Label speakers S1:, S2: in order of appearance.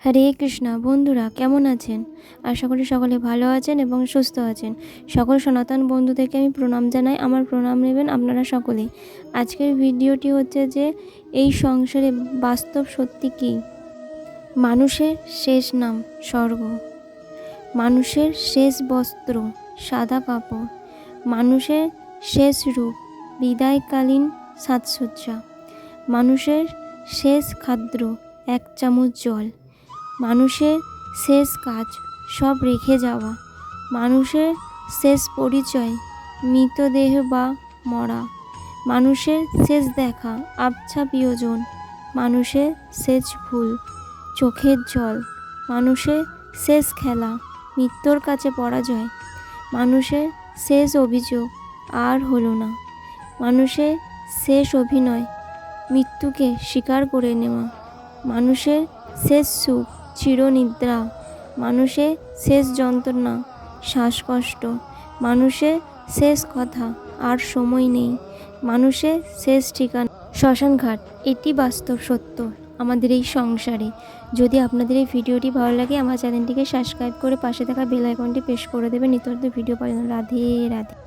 S1: হরে কৃষ্ণা। বন্ধুরা কেমন আছেন? আশা করি সকলে ভালো আছেন এবং সুস্থ আছেন। সকল সনাতন বন্ধুদেরকে আমি প্রণাম জানাই। আমার প্রণাম নেবেন আপনারা সকলেই। আজকের ভিডিওটি হচ্ছে যে এই সংসারে বাস্তব সত্যি কী। মানুষের শেষ নাম স্বর্গ, মানুষের শেষ বস্ত্র সাদা কাপড়, মানুষের শেষ রূপ বিদায়কালীন সাজসজ্জা, মানুষের শেষ খাদ্য এক চামচ জল, মানুষের শেষ কাজ সব রেখে যাওয়া, মানুষের শেষ পরিচয় মৃতদেহ বা মরা, মানুষের শেষ দেখা আবছা প্রিয়জন, মানুষের শেষ ভুল চোখের জল, মানুষের শেষ খেলা মৃত্যুর কাছে পরাজয়, মানুষের শেষ অভিযোগ আর হলো না, মানুষের শেষ অভিনয় মৃত্যুকে স্বীকার করে নেওয়া, মানুষের শেষ সুখ চিরনিদ্রা, মানুষের শেষ যন্ত্রণা শ্বাসকষ্ট, মানুষের শেষ কথা আর সময় নেই, মানুষের শেষ ঠিকানা শ্মশানঘাট। এটি বাস্তব সত্য আমাদের এই সংসারে। যদি আপনাদের এই ভিডিওটি ভালো লাগে আমার চ্যানেলটিকে সাবস্ক্রাইব করে পাশে থাকা বেল আইকনটি প্রেস করে দেবেন নিত্য নতুন ভিডিও পাওয়ার জন্য। রাধে রাধে।